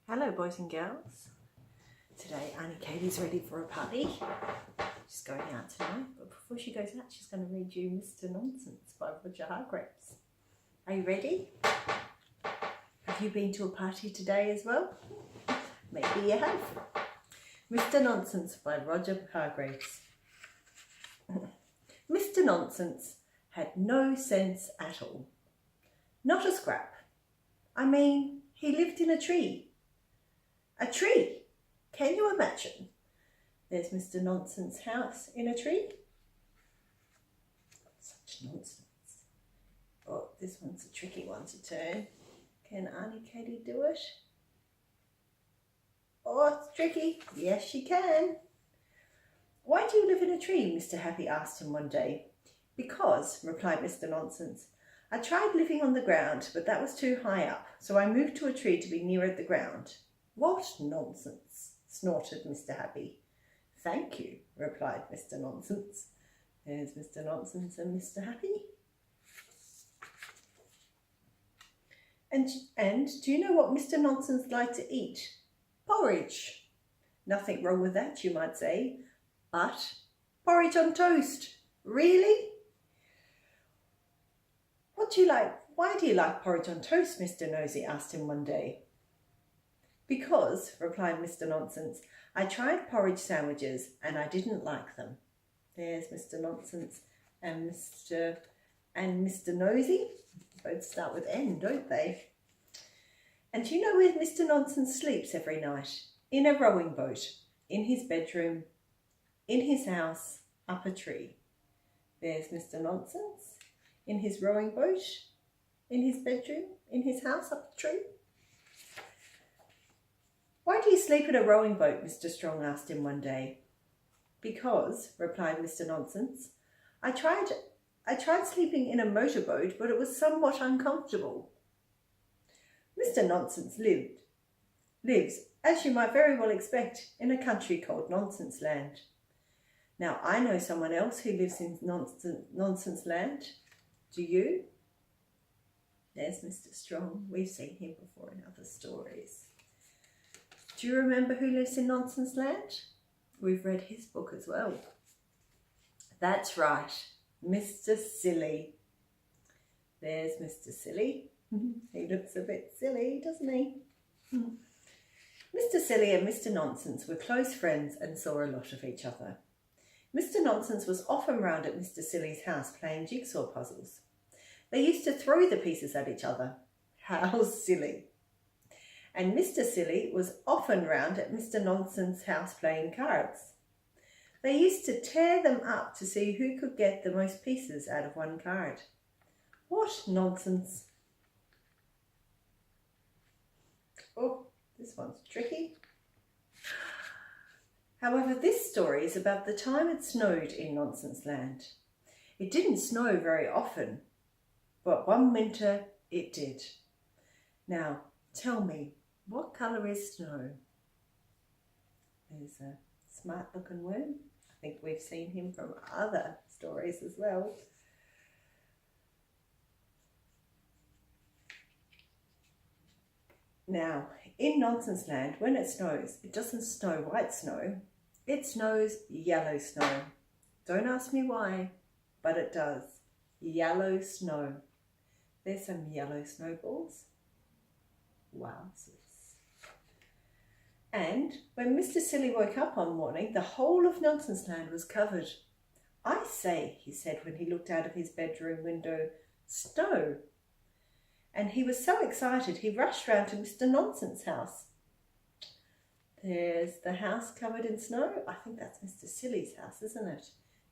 Hello boys and girls. Today Annie Katie's ready for a party. She's going out tonight, but before she goes out she's going to read you Mr. Nonsense by Roger Hargreaves. Are you ready? Have you been to a party today as well? Maybe you have. Mr. Nonsense by Roger Hargreaves. Mr. Nonsense had no sense at all. Not a scrap. I mean, he lived in a tree. A tree! Can you imagine? There's Mr. Nonsense's house in a tree. Such nonsense. Oh, this one's a tricky one to turn. Can Auntie Katie do it? Oh, it's tricky. Yes, she can. Why do you live in a tree? Mr. Happy asked him one day. Because, replied Mr. Nonsense, I tried living on the ground, but that was too high up, so I moved to a tree to be nearer the ground. What nonsense, snorted Mr. Happy. Thank you, replied Mr. Nonsense. There's Mr. Nonsense and Mr. Happy. And do you know what Mr. Nonsense liked to eat? Porridge. Nothing wrong with that, you might say, but porridge on toast. Really? What do you like? Why do you like porridge on toast? Mr. Nosy asked him one day. Because, replied Mr. Nonsense, I tried porridge sandwiches and I didn't like them. There's Mr. Nonsense and Mr. Nosy. Both start with N, don't they? And do you know where Mr. Nonsense sleeps every night? In a rowing boat, in his bedroom, in his house, up a tree. There's Mr. Nonsense in his rowing boat, in his bedroom, in his house, up a tree. Why do you sleep in a rowing boat? Mr. Strong asked him one day. Because, replied Mr. Nonsense, I tried sleeping in a motorboat, but it was somewhat uncomfortable. Mr. Nonsense lives, as you might very well expect, in a country called Nonsense Land. Now, I know someone else who lives in Nonsense Land. Do you? There's Mr. Strong. We've seen him before in other stories. Do you remember who lives in Nonsense Land? We've read his book as well. That's right, Mr. Silly. There's Mr. Silly. He looks a bit silly, doesn't he? Mr. Silly and Mr. Nonsense were close friends and saw a lot of each other. Mr. Nonsense was often round at Mr. Silly's house playing jigsaw puzzles. They used to throw the pieces at each other. How silly! And Mr. Silly was often round at Mr. Nonsense's house playing cards. They used to tear them up to see who could get the most pieces out of one card. What nonsense! Oh, this one's tricky. However, this story is about the time it snowed in Nonsense Land. It didn't snow very often, but one winter it did. Now, tell me, what colour is snow? There's a smart looking worm. I think we've seen him from other stories as well. Now, in Nonsense Land, when it snows, it doesn't snow white snow, it snows yellow snow. Don't ask me why, but it does. Yellow snow. There's some yellow snowballs. Wowzers. And when Mr. Silly woke up one morning, the whole of Nonsense Land was covered. I say, he said when he looked out of his bedroom window, snow. And he was so excited he rushed round to Mr. Nonsense's house. There's the house covered in snow. I think that's Mr. Silly's house, isn't it?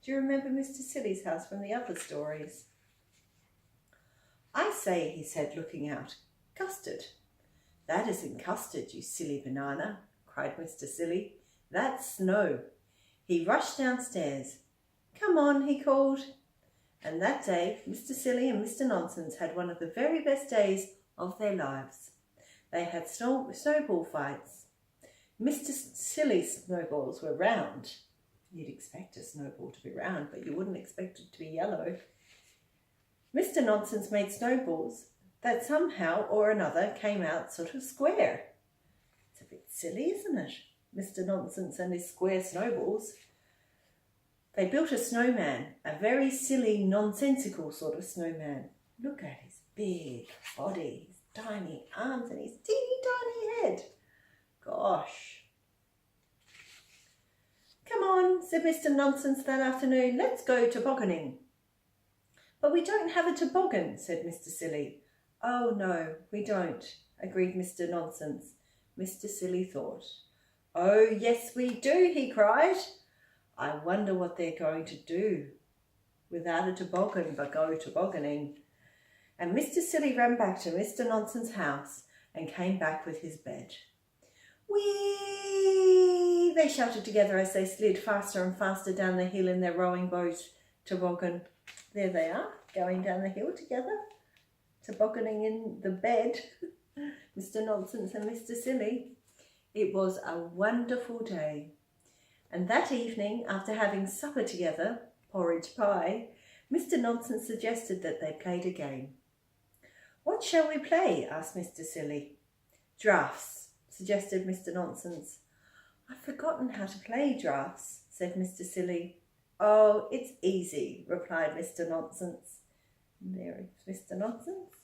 Do you remember Mr. Silly's house from the other stories? I say, he said, looking out, custard. That isn't custard, you silly banana, cried Mr. Silly. That's snow. He rushed downstairs. Come on, he called. And that day, Mr. Silly and Mr. Nonsense had one of the very best days of their lives. They had snowball fights. Mr. Silly's snowballs were round. You'd expect a snowball to be round, but you wouldn't expect it to be yellow. Mr. Nonsense made snowballs that somehow or another came out sort of square. silly, isn't it? Mr. Nonsense and his square snowballs. They built a snowman, a very silly, nonsensical sort of snowman. Look at his big body, his tiny arms and his teeny tiny head. Gosh. Come on, said Mr. Nonsense that afternoon, let's go tobogganing. But we don't have a toboggan, said Mr. Silly. Oh no, we don't, agreed Mr. Nonsense. Mr. Silly thought. Oh yes we do, he cried. I wonder what they're going to do without a toboggan but go tobogganing. And Mr. Silly ran back to Mr. Nonsense's house and came back with his bed. Whee! They shouted together as they slid faster and faster down the hill in their rowing boat toboggan. There they are, going down the hill together, tobogganing in the bed, Mr. Nonsense and Mr. Silly. It was a wonderful day. And that evening, after having supper together, porridge pie, Mr. Nonsense suggested that they played a game. What shall we play? Asked Mr. Silly. Draughts, suggested Mr. Nonsense. I've forgotten how to play draughts, said Mr. Silly. Oh, it's easy, replied Mr. Nonsense. There is Mr. Nonsense.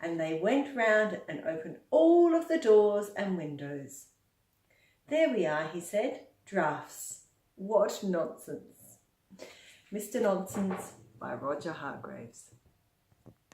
And they went round and opened all of the doors and windows. There we are, he said. Draughts. What nonsense. Mr. Nonsense by Roger Hargreaves.